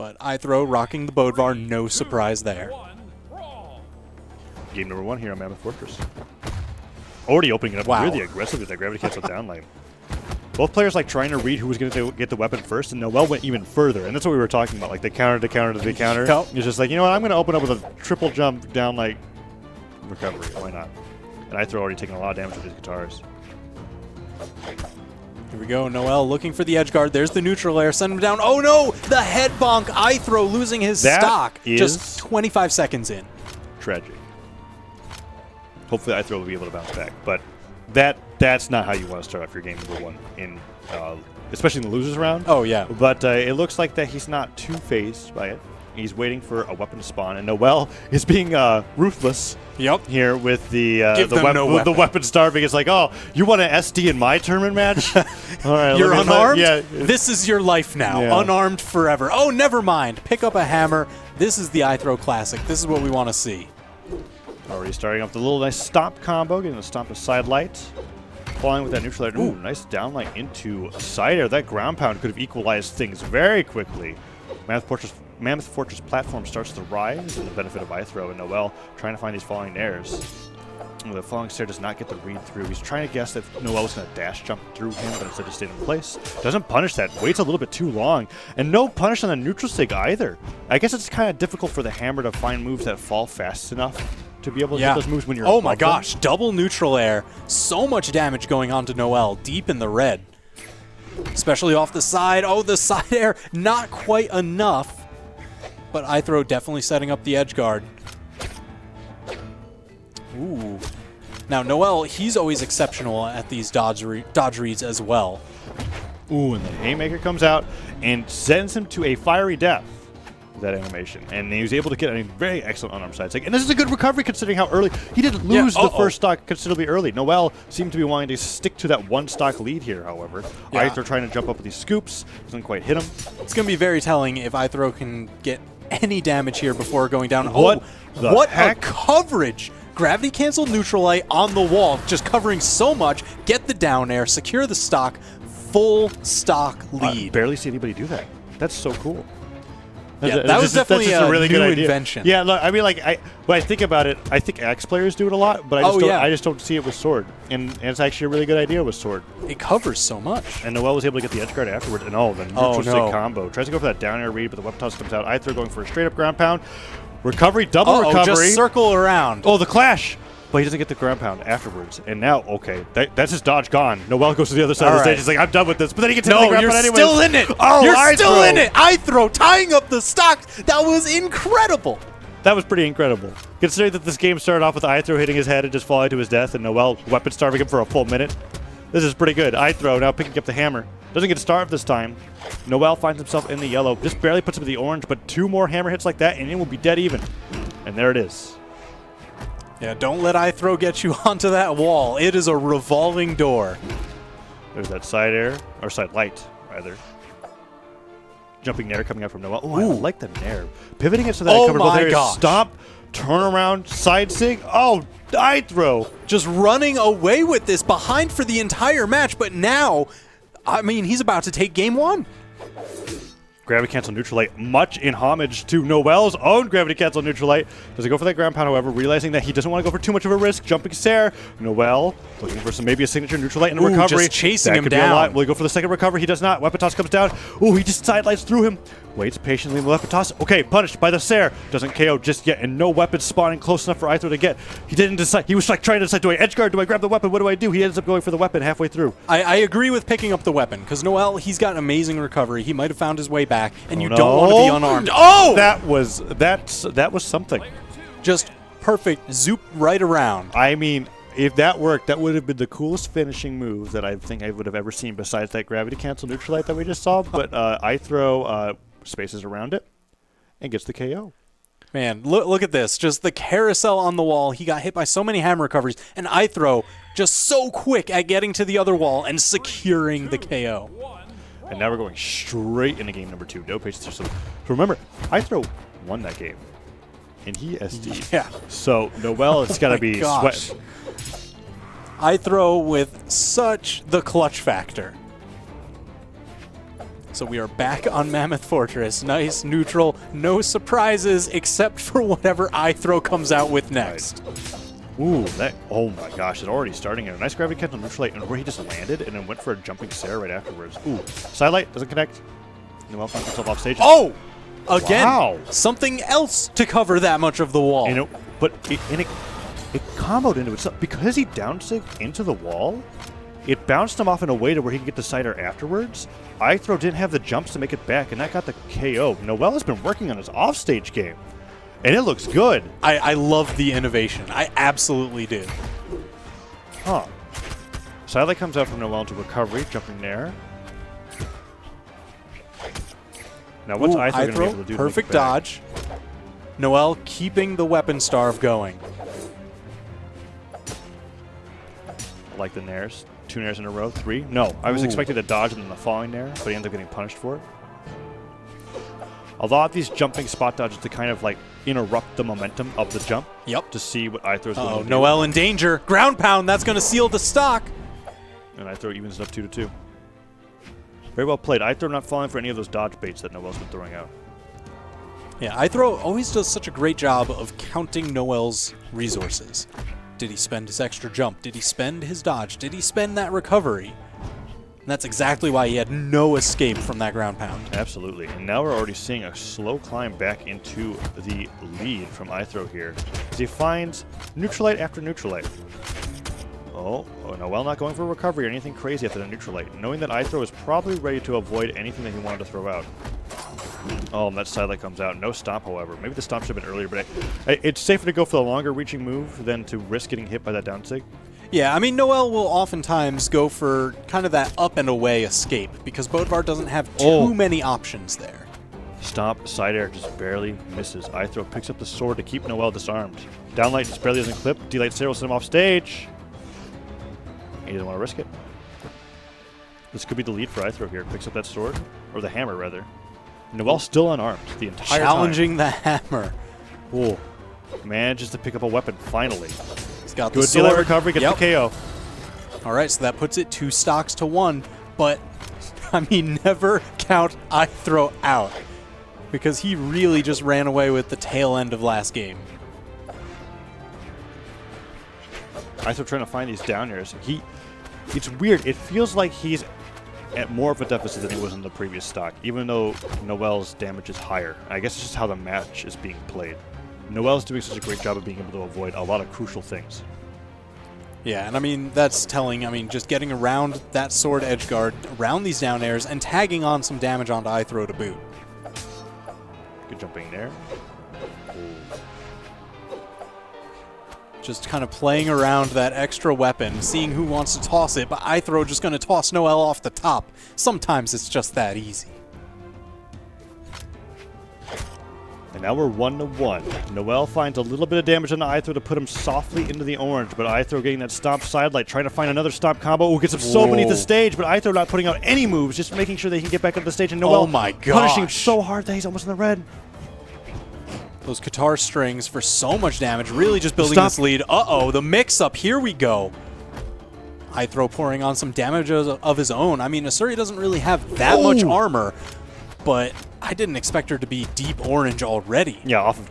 But Ithrow rocking the Bodvar, no surprise there. Game number 1 here on Mammoth Fortress. Already opening it up Wow. really aggressively with that gravity cancel down lane. Both players like trying to read who was going to get the weapon first, and noeL went even further. And that's what we were talking about, like the counter to counter to the counter. Yep. It's just like, you know what, I'm going to open up with a triple jump down like recovery. Why not? And Eithrow already taking a lot of damage with his guitars. Here we go, noeL looking for the edge guard. There's the neutral air, send him down. Oh no, the head bonk, Eithrow losing his stock just 25 seconds in. Tragic. Hopefully Eithrow will be able to bounce back, but that's not how you want to start off your game number 1 in, especially in the losers round. Oh yeah. But it looks like that he's not too phased by it. He's waiting for a weapon to spawn, and noeL is being ruthless. Yep. Here with the the weapon starving. It's like, oh, you want an SD in my tournament match? All right, you're unarmed. Yeah. This is your life now. Yeah. Unarmed forever. Oh, never mind. Pick up a hammer. This is the Eithrow classic. This is what we want to see. Already starting off the little nice stomp combo, getting a stomp to side light. Falling with that neutral air. Ooh, nice down light into a side air. That ground pound could have equalized things very quickly. Mammoth Fortress platform starts to rise to the benefit of Eithrow, and noeL trying to find these falling airs. The falling stair does not get the read through. He's trying to guess that noeL was going to dash jump through him, but instead he stayed in place. Doesn't punish that. Waits a little bit too long. And no punish on the neutral sig either. I guess it's kind of difficult for the hammer to find moves that fall fast enough to be able to hit those moves when you're Oh my gosh, double neutral air. So much damage going on to noeL, deep in the red. Especially off the side. Oh, the side air, not quite enough. But Eithrow definitely setting up the edge guard. Ooh. Now, noeL, he's always exceptional at these dodge reads as well. Ooh, and the haymaker comes out and sends him to a fiery death. That animation, and he was able to get a very excellent unarmed side stick. And this is a good recovery considering how early he did lose the first stock considerably early. noeL seemed to be wanting to stick to that 1 stock lead here, however. Eithrow trying to jump up with these scoops, doesn't quite hit him. It's going to be very telling if Eithrow can get any damage here before going down. What a coverage! Gravity cancel neutral light on the wall, just covering so much. Get the down air, secure the stock, full stock lead. Barely see anybody do that. That's so cool. Yeah, that was definitely a really good invention. Yeah, look, I mean, like, when I think about it, I think Axe players do it a lot, but I just don't see it with Sword. And it's actually a really good idea with Sword. It covers so much. And noeL was able to get the edge guard afterwards. And the neutral stick combo. Tries to go for that down air read, but the weapon toss comes out. Eithrow going for a straight up ground pound. Recovery, double recovery. Just circle around. Oh, the clash! But he doesn't get the ground pound afterwards. And now, okay, that's his dodge gone. noeL goes to the other side of the stage. He's like, I'm done with this. But then he gets hit the ground pound anyway. You're still in it. Oh, you're still in it. Eithrow tying up the stock. That was incredible. That was pretty incredible. Considering that this game started off with Eithrow hitting his head and just falling to his death, and noeL weapon starving him for a full minute. This is pretty good. Eithrow now picking up the hammer. Doesn't get starved this time. noeL finds himself in the yellow. Just barely puts him in the orange, but 2 more hammer hits like that, and it will be dead even. And there it is. Yeah, don't let Eithrow get you onto that wall. It is a revolving door. There's that side air, or side light, rather. Jumping nair coming out from noeL. Oh, I like the nair. Pivoting it so that it covered both areas. Stop, turn around, side sig. Oh, Eithrow. Just running away with this behind for the entire match, but now, I mean, he's about to take game 1. Gravity cancel neutral light, much in homage to noeL's own gravity cancel neutral light. Does he go for that ground pound, however, realizing that he doesn't want to go for too much of a risk. Jumping stair. noeL looking for maybe a signature neutral light and a recovery. Just chasing him down. Be a lot. Will he go for the second recovery? He does not. Weapon toss comes down. Ooh, he just sidelights through him. Waits patiently in the weapon toss. Okay, punished by the Sair. Doesn't KO just yet, and no weapon spawning close enough for Eithrow to get. He didn't decide. He was like trying to decide, do I edge guard? Do I grab the weapon? What do I do? He ends up going for the weapon halfway through. I agree with picking up the weapon, because noeL, he's got amazing recovery. He might have found his way back, and you don't want to be unarmed. Oh! That was something. Just perfect. Zoop right around. I mean, if that worked, that would have been the coolest finishing move that I think I would have ever seen besides that gravity cancel neutral light that we just saw. But Eithrow spaces around it and gets the KO. Man, look at this. Just the carousel on the wall. He got hit by so many hammer recoveries. And Eithrow just so quick at getting to the other wall and securing the KO. And now we're going straight into game number 2. No patience. So remember, Eithrow won that game. And he SD'd. Yeah. So noeL, it's got to be sweating. Eithrow with such the clutch factor. So we are back on Mammoth Fortress. Nice, neutral, no surprises except for whatever Ithrow comes out with next. Ooh, that, oh my gosh, it's already starting here. Nice gravity catch on neutral light, and where he just landed and then went for a jumping Sarah right afterwards. Ooh, side light doesn't connect. noeL finds himself off stage. Oh! Again, wow. Something else to cover that much of the wall. And it comboed into itself. Because he downsigged into the wall, it bounced him off in a way to where he can get the side air afterwards. Eithrow didn't have the jumps to make it back, and that got the KO. noeL has been working on his offstage game, and it looks good. I love the innovation. I absolutely do. Huh. Sidelight comes out from noeL into recovery, jumping there. Now, what's Eithrow going to be able to do? Perfect dodge. noeL keeping the weapon starve going. I like the nairs. 2 nairs in a row. 3. No, I was expecting to dodge and then the falling nair, but he ended up getting punished for it. A lot of these jumping spot dodges to kind of like interrupt the momentum of the jump. Yep. To see what Eithrow's going to do. noeL in danger. Ground pound. That's going to seal the stock. And Eithrow evens it up 2-2. Very well played. Eithrow not falling for any of those dodge baits that noeL's been throwing out. Yeah, Eithrow always does such a great job of counting noeL's resources. Did he spend his extra jump? Did he spend his dodge? Did he spend that recovery? And that's exactly why he had no escape from that ground pound. Absolutely. And now we're already seeing a slow climb back into the lead from Eithrow here, as he finds neutralite after neutralite. Oh, noeL not going for recovery or anything crazy after the neutralite, knowing that Eithrow is probably ready to avoid anything that he wanted to throw out. Oh, and that sidelight comes out. No stomp, however. Maybe the stomp should have been earlier, but it's safer to go for the longer reaching move than to risk getting hit by that down sig. Yeah, I mean, noeL will oftentimes go for kind of that up and away escape because Bodvar doesn't have too many options there. Stomp, side air just barely misses. Eithrow picks up the sword to keep noeL disarmed. Downlight just barely doesn't clip. D-light Sarah will send him off stage. He doesn't want to risk it. This could be the lead for Eithrow here. Picks up that sword, or the hammer rather. noeL still unarmed the entire Challenging time. the hammer. Ooh. Manages to pick up a weapon finally. He's got Good the sword. D-light recovery, gets the KO. All right, so that puts it 2 stocks to 1. But, I mean, never count Eithrow out because he really just ran away with the tail end of last game. Eithrow trying to find these down airs. It's weird. It feels like he's at more of a deficit than he was in the previous stock, even though noeL's damage is higher. I guess it's just how the match is being played. noeL's doing such a great job of being able to avoid a lot of crucial things. Yeah, and I mean, that's telling. I mean, just getting around that sword edge guard, around these down airs, and tagging on some damage onto Eithrow to boot. Good jumping there. Just kind of playing around that extra weapon, seeing who wants to toss it, but Eithrow just going to toss noeL off the top. Sometimes it's just that easy. And now we're 1-1. noeL finds a little bit of damage on the Eithrow to put him softly into the orange, but Eithrow getting that stomp sidelight, trying to find another stomp combo. Ooh, gets him so beneath the stage, but Eithrow not putting out any moves, just making sure that he can get back up the stage, and noeL punishing him so hard that he's almost in the red. Those guitar strings for so much damage, really just building this lead. Uh-oh, the mix-up. Here we go. Eithrow pouring on some damage of his own. I mean, Asuri doesn't really have that much armor, but I didn't expect her to be deep orange already. Yeah, off of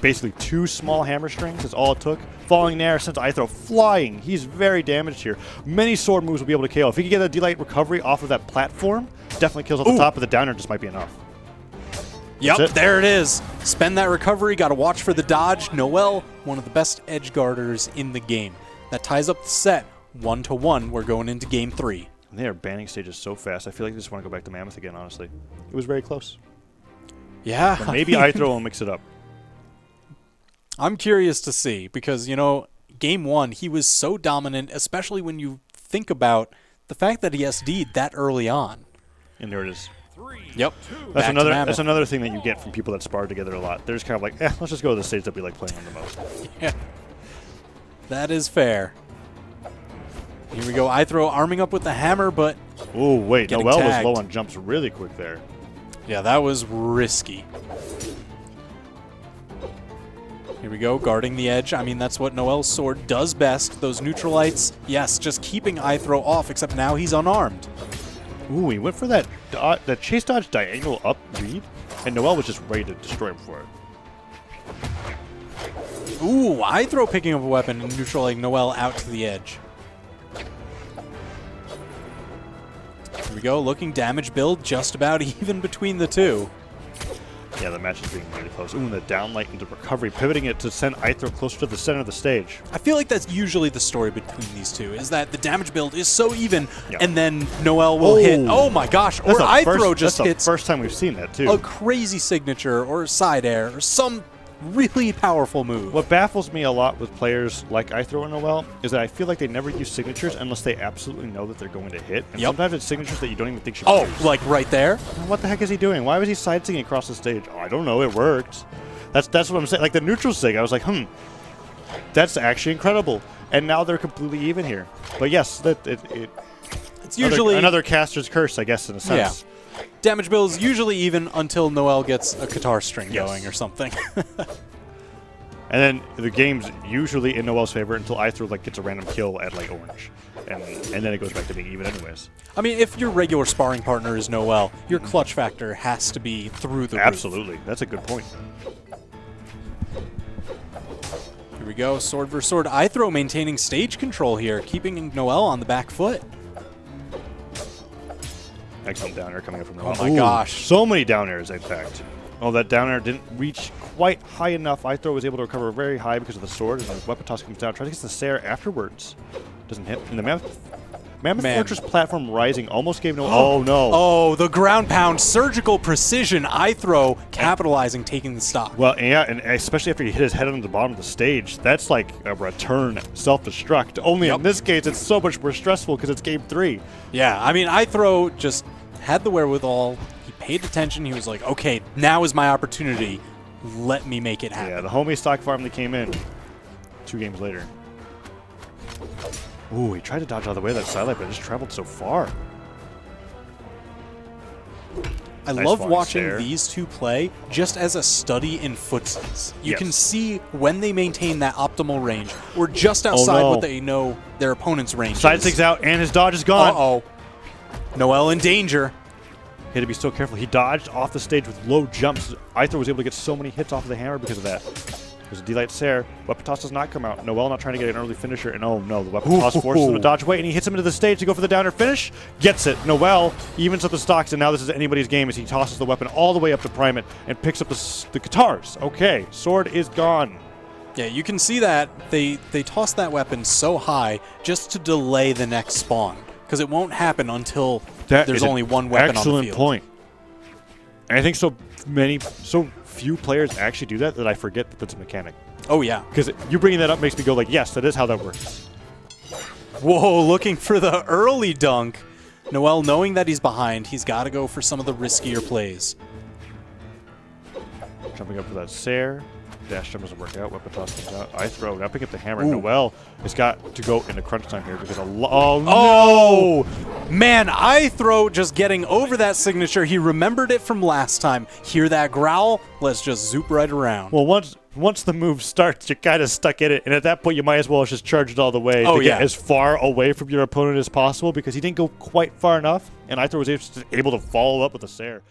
basically two small hammer strings is all it took. Falling there, sends Eithrow flying. He's very damaged here. Many sword moves will be able to KO. If he can get a D-light recovery off of that platform, definitely kills off the top, but the downer just might be enough. Yep, there it is. Spend that recovery. Got to watch for the dodge. noeL, one of the best edge guarders in the game. That ties up the set. 1-1. We're going into game 3. And they are banning stages so fast. I feel like they just want to go back to Mammoth again, honestly. It was very close. Yeah. But maybe Eithrow will mix it up. I'm curious to see because, you know, game 1, he was so dominant, especially when you think about the fact that he SD'd that early on. And there it is. Yep. That's another thing that you get from people that spar together a lot. They're just kind of like, let's just go to the stage that we like playing on the most. Yeah. That is fair. Here we go. Eithrow arming up with the hammer, but oh, wait. noeL was tagged. low on jumps really quick there. Yeah, that was risky. Here we go, guarding the edge. I mean, that's what noeL's sword does best. Those neutralites, yes, just keeping Eithrow off, except now he's unarmed. Ooh, he went for that chase dodge diagonal up read, and noeL was just ready to destroy him for it. Ooh, Ithrow picking up a weapon and neutralizing noeL out to the edge. Here we go, looking damage build just about even between the two. Yeah, the match is being really close. Ooh, and the downlight into recovery, pivoting it to send Eithrow closer to the center of the stage. I feel like that's usually the story between these two, is that the damage build is so even, Yeah. and then noeL will hit, oh my gosh, or Ithrow just hits That's the first time we've seen that, too. a crazy signature or side air or some really powerful move. What baffles me a lot with players like Eithrow and noeL is that I feel like they never use signatures unless they absolutely know that they're going to hit. And sometimes it's signatures that you don't even think should be used. Like right there? What the heck is he doing? Why was he side singing across the stage? Oh, I don't know. It worked. That's what I'm saying. Like the neutral sig, I was like, that's actually incredible. And now they're completely even here. But yes, It's usually another caster's curse, I guess, in a sense. Yeah. Damage build is usually even until noeL gets a guitar string going or something. And then the game's usually in noeL's favor until Eithrow gets a random kill at orange, and then it goes back to being even anyways. I mean, if your regular sparring partner is noeL, your clutch factor has to be through the roof. Absolutely, that's a good point. Here we go, sword versus sword. Ithrow maintaining stage control here, keeping noeL on the back foot. Excellent down air coming up from noeL. Oh my gosh. So many down airs, in fact. Oh, that down air didn't reach quite high enough. Eithrow was able to recover very high because of the sword, and the weapon toss comes down. Tries to get the Sair afterwards. Doesn't hit. And the Mammoth Fortress platform rising almost gave no. Oh, no. Oh, the ground pound, surgical precision. Ithrow capitalizing, taking the stock. Well, yeah, and especially after he hit his head on the bottom of the stage, that's like a return self-destruct. Only in this case, it's so much more stressful because it's game 3. Yeah, I mean, Ithrow just had the wherewithal. He paid attention. He was like, okay, now is my opportunity. Let me make it happen. Yeah, the homie stock farm that came in 2 games later. Ooh, he tried to dodge out of the way of that sidelight, but it just traveled so far. I love watching these two play just as a study in footsies. You can see when they maintain that optimal range or just outside what they know their opponent's range Side is. sig's out, and his dodge is gone. Uh-oh. noeL in danger. He had to be so careful. He dodged off the stage with low jumps. Eithrow was able to get so many hits off of the hammer because of that. There's a D-Light Sair. Weapon toss does not come out. noeL not trying to get an early finisher, and oh no, the weapon toss forces him to dodge away, and he hits him into the stage to go for the downer finish. Gets it. noeL evens up the stocks, and now this is anybody's game as he tosses the weapon all the way up to prime it and picks up the guitars. Okay, sword is gone. Yeah, you can see that they toss that weapon so high just to delay the next spawn, because it won't happen until there's only one weapon on the field. Excellent point. And I think so few players actually do that I forget that that's a mechanic. Oh yeah. Because you bringing that up makes me go like, yes, that is how that works. Whoa, looking for the early dunk. noeL knowing that he's behind, he's got to go for some of the riskier plays. Jumping up for that Sair. Dash jump doesn't work out. Weapon toss comes out. Eithrow now picking up the hammer. noeL has got to go into crunch time here because oh man, Ithrow just getting over that signature. He remembered it from last time. Hear that growl? Let's just zoop right around. Well, once the move starts, you're kind of stuck in it, and at that point, you might as well just charge it all the way to get as far away from your opponent as possible because he didn't go quite far enough, and Eithrow was able to follow up with a Sair.